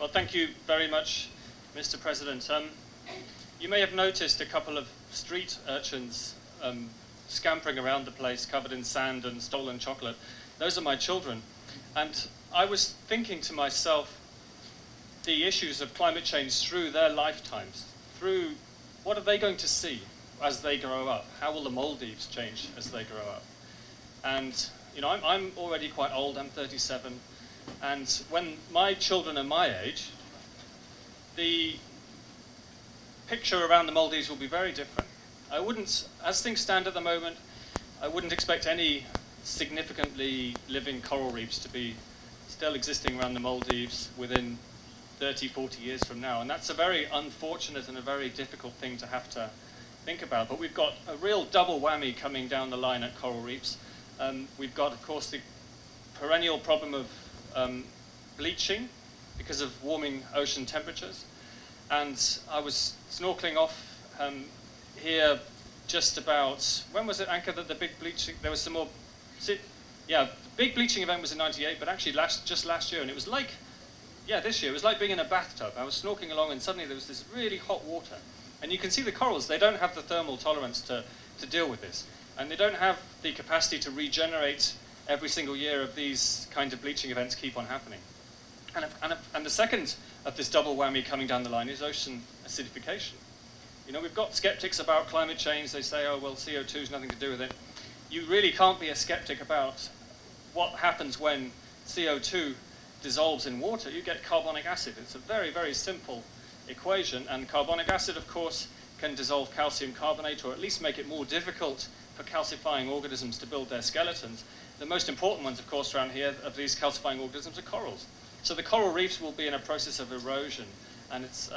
Well, thank you very much, Mr. President. You may have noticed a couple of street urchins scampering around the place, covered in sand and stolen chocolate. Those are my children. And I was thinking to myself, the issues of climate change through their lifetimes, through what are they going to see as they grow up? How will the Maldives change as they grow up? And you know, I'm already quite old, I'm 37, and when my children are my age, the picture around the Maldives will be very different. I wouldn't, as things stand at the moment, I wouldn't expect any significantly living coral reefs to be still existing around the Maldives within 30, 40 years from now. And that's a very unfortunate and a very difficult thing to have to think about. But we've got a real double whammy coming down the line at coral reefs. We've got, of course, the perennial problem of bleaching because of warming ocean temperatures. And I was snorkeling off here just about, when was it, Anka, that the big bleaching, there was some more, yeah, the big bleaching event was in '98, but actually just last year, and it was like, yeah, this year, it was like being in a bathtub. I was snorkeling along and suddenly there was this really hot water. And you can see the corals, they don't have the thermal tolerance to deal with this. And they don't have the capacity to regenerate every single year if these kind of bleaching events keep on happening. And the second of this double whammy coming down the line is ocean acidification. You know, we've got skeptics about climate change. They say, oh, well, CO2 has nothing to do with it. You really can't be a skeptic about what happens when CO2 dissolves in water. You get carbonic acid. It's a very, very simple equation. And carbonic acid, of course, can dissolve calcium carbonate, or at least make it more difficult for calcifying organisms to build their skeletons. The most important ones, of course, around here of these calcifying organisms are corals. So the coral reefs will be in a process of erosion. And it's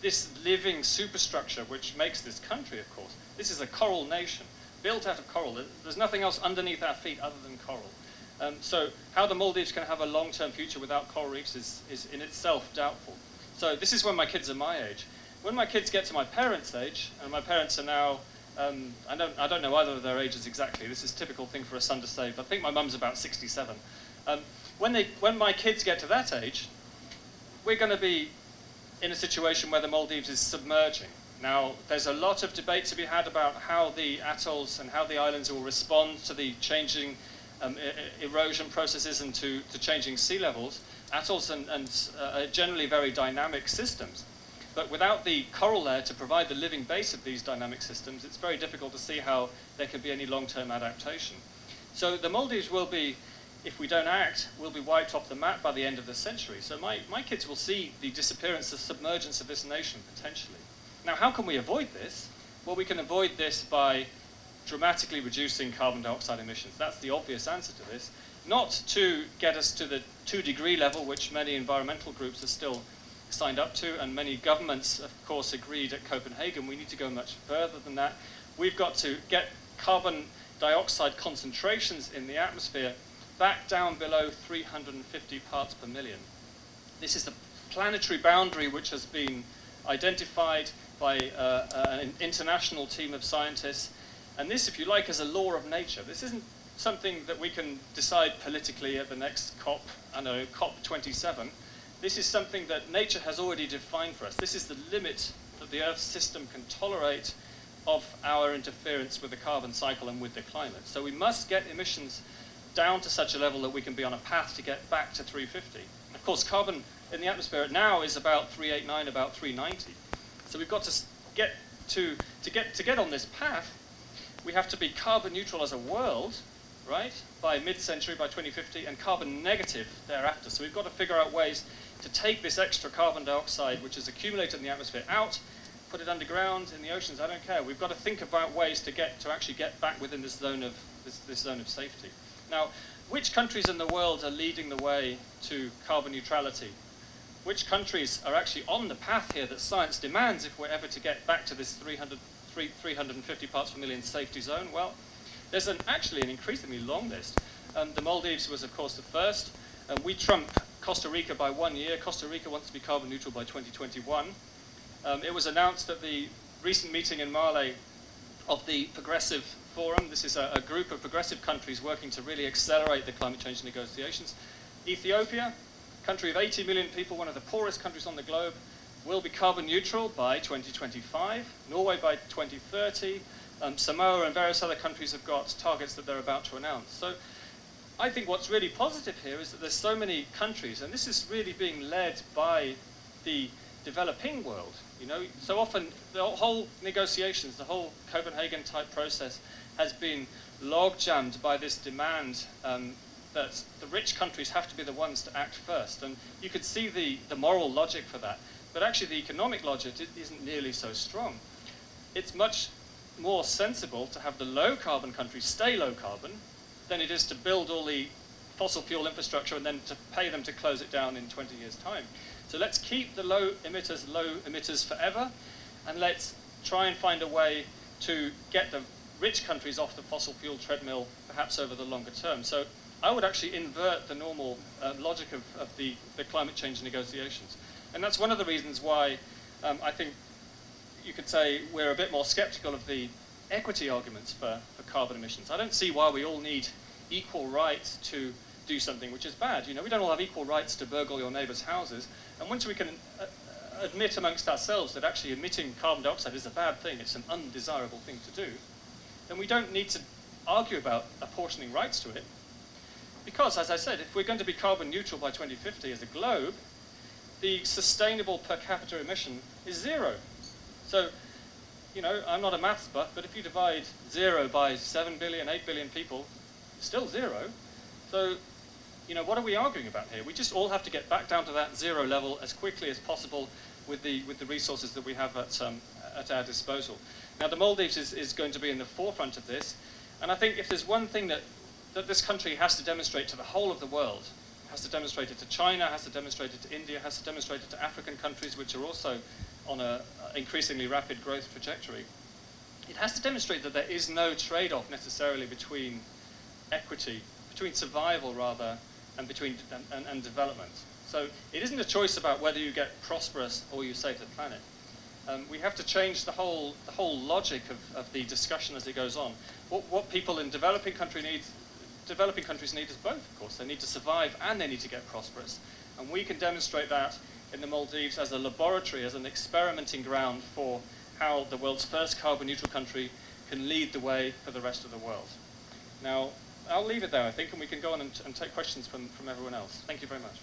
this living superstructure which makes this country, of course. This is a coral nation, built out of coral. There's nothing else underneath our feet other than coral. So how the Maldives can have a long-term future without coral reefs is in itself doubtful. So this is when my kids are my age. When my kids get to my parents' age, and my parents are now, I don't know either of their ages exactly. This is a typical thing for a son to say, but I think my mum's about 67. When my kids get to that age, we're going to be in a situation where the Maldives is submerging. Now, there's a lot of debate to be had about how the atolls and how the islands will respond to the changing erosion processes and to changing sea levels. Atolls are generally very dynamic systems. But without the coral there to provide the living base of these dynamic systems, it's very difficult to see how there could be any long-term adaptation. So the Maldives will be, if we don't act, will be wiped off the map by the end of the century. So my kids will see the disappearance, the submergence of this nation, potentially. Now, how can we avoid this? Well, we can avoid this by dramatically reducing carbon dioxide emissions. That's the obvious answer to this. Not to get us to the 2-degree level, which many environmental groups are still signed up to, and many governments, of course, agreed at Copenhagen. We need to go much further than that. We've got to get carbon dioxide concentrations in the atmosphere back down below 350 parts per million. This is the planetary boundary which has been identified by an international team of scientists. And this, if you like, is a law of nature. This isn't something that we can decide politically at the next COP, I know, COP27. This is something that nature has already defined for us. This is the limit that the Earth's system can tolerate of our interference with the carbon cycle and with the climate. So we must get emissions down to such a level that we can be on a path to get back to 350. Of course, carbon in the atmosphere now is about 389, about 390. So we've got to get on this path. We have to be carbon neutral as a world, right, by mid-century, by 2050, and carbon negative thereafter. So we've got to figure out ways to take this extra carbon dioxide, which is accumulated in the atmosphere, out, put it underground in the oceans. I don't care. We've got to think about ways to actually get back within this zone of safety. Now, which countries in the world are leading the way to carbon neutrality? Which countries are actually on the path here that science demands if we're ever to get back to this 350 parts per million safety zone? Well, there's actually an increasingly long list. The Maldives was, of course, the first. We trump Costa Rica by 1 year. Costa Rica wants to be carbon neutral by 2021. It was announced at the recent meeting in Male of the Progressive Forum. This is a group of progressive countries working to really accelerate the climate change negotiations. Ethiopia, country of 80 million people, one of the poorest countries on the globe, will be carbon neutral by 2025, Norway by 2030, Samoa and various other countries have got targets that they're about to announce. So I think what's really positive here is that there's so many countries, and this is really being led by the developing world. You know, so often the whole negotiations, the whole Copenhagen type process has been log jammed by this demand that the rich countries have to be the ones to act first. And you could see the moral logic for that. But actually the economic logic isn't nearly so strong. It's much more sensible to have the low carbon countries stay low carbon than it is to build all the fossil fuel infrastructure and then to pay them to close it down in 20 years' time. So let's keep the low emitters forever, and let's try and find a way to get the rich countries off the fossil fuel treadmill, perhaps over the longer term. So I would actually invert the normal logic of the climate change negotiations. And that's one of the reasons why I think you could say we're a bit more skeptical of the equity arguments for carbon emissions. I don't see why we all need equal rights to do something which is bad. You know, we don't all have equal rights to burgle your neighbours' houses. And once we can admit amongst ourselves that actually emitting carbon dioxide is a bad thing, it's an undesirable thing to do, then we don't need to argue about apportioning rights to it. Because, as I said, if we're going to be carbon neutral by 2050 as a globe, the sustainable per capita emission is 0. So, you know, I'm not a maths buff, but if you divide 0 by 7 billion, 8 billion people, it's still 0. So, you know, what are we arguing about here? We just all have to get back down to that 0 level as quickly as possible with the resources that we have at our disposal. Now, the Maldives is going to be in the forefront of this, and I think if there's one thing that this country has to demonstrate to the whole of the world, has to demonstrate it to China, has to demonstrate it to India, has to demonstrate it to African countries which are also on an increasingly rapid growth trajectory. It has to demonstrate that there is no trade-off necessarily between equity, between survival rather, and between and development. So it isn't a choice about whether you get prosperous or you save the planet. We have to change the whole logic of the discussion as it goes on. What people in developing countries need is both, of course. They need to survive and they need to get prosperous. And we can demonstrate that in the Maldives as a laboratory, as an experimenting ground for how the world's first carbon neutral country can lead the way for the rest of the world. Now, I'll leave it there, I think, and we can go on and take questions from everyone else. Thank you very much.